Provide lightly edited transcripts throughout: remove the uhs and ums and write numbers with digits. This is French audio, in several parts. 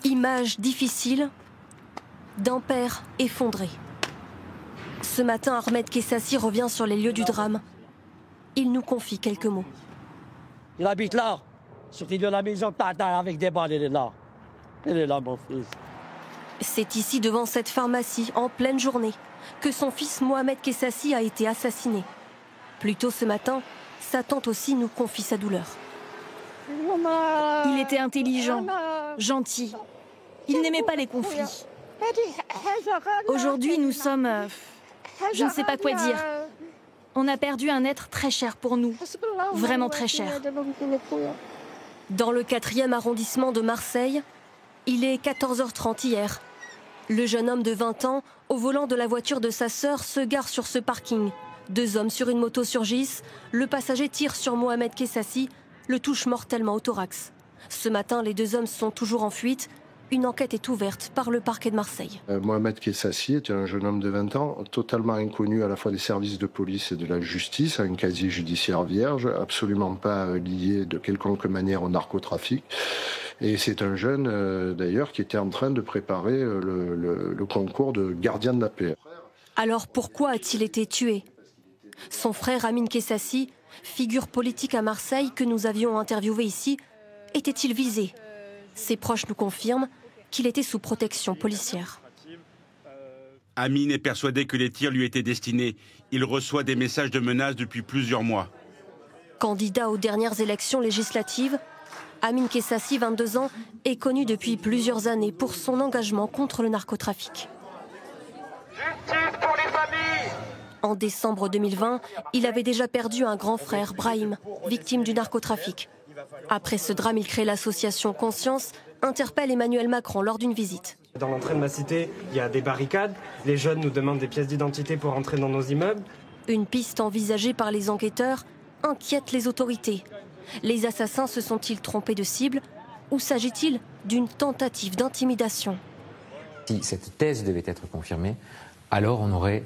Image difficile d'un père effondré. Ce matin, Ahmed Kessassi revient sur les lieux du drame. Il nous confie quelques mots. Il habite là, sorti de la maison, avec des balles, il est là. Il est là, mon fils. C'est ici, devant cette pharmacie, en pleine journée, que son fils Mohamed Kessassi a été assassiné. Plus tôt ce matin, sa tante aussi nous confie sa douleur. Il était intelligent, gentil. Il n'aimait pas les conflits. Aujourd'hui, nous sommes... je ne sais pas quoi dire. On a perdu un être très cher pour nous. Vraiment très cher. Dans le 4e arrondissement de Marseille, il est 14h30 hier. Le jeune homme de 20 ans, au volant de la voiture de sa sœur, se gare sur ce parking. 2 hommes sur une moto surgissent. Le passager tire sur Mohamed Kessassi, le touche mortellement au thorax. Ce matin, les 2 hommes sont toujours en fuite. Une enquête est ouverte par le parquet de Marseille. Mohamed Kessassi était un jeune homme de 20 ans, totalement inconnu à la fois des services de police et de la justice, un casier judiciaire vierge, absolument pas lié de quelconque manière au narcotrafic. Et c'est un jeune, d'ailleurs, qui était en train de préparer le concours de gardien de la paix. Alors pourquoi a-t-il été tué? Son frère Amine Kessassi, figure politique à Marseille que nous avions interviewé ici, était-il visé? Ses proches nous confirment qu'il était sous protection policière. Amine est persuadé que les tirs lui étaient destinés. Il reçoit des messages de menaces depuis plusieurs mois. Candidat aux dernières élections législatives, Amine Kessassi, 22 ans, est connu depuis plusieurs années pour son engagement contre le narcotrafic. Justice pour les familles! En décembre 2020, il avait déjà perdu un grand frère, Brahim, victime du narcotrafic. Après ce drame, il crée l'association Conscience, interpelle Emmanuel Macron lors d'une visite. Dans l'entrée de ma cité, il y a des barricades. Les jeunes nous demandent des pièces d'identité pour entrer dans nos immeubles. Une piste envisagée par les enquêteurs inquiète les autorités. Les assassins se sont-ils trompés de cible ou s'agit-il d'une tentative d'intimidation? Si cette thèse devait être confirmée, alors on aurait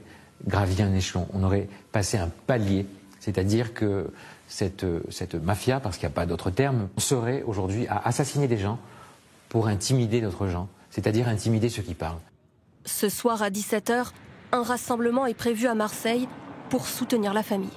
gravi un échelon, on aurait passé un palier, c'est-à-dire que cette mafia, parce qu'il n'y a pas d'autre terme, serait aujourd'hui à assassiner des gens pour intimider d'autres gens, c'est-à-dire intimider ceux qui parlent. Ce soir à 17h, un rassemblement est prévu à Marseille pour soutenir la famille.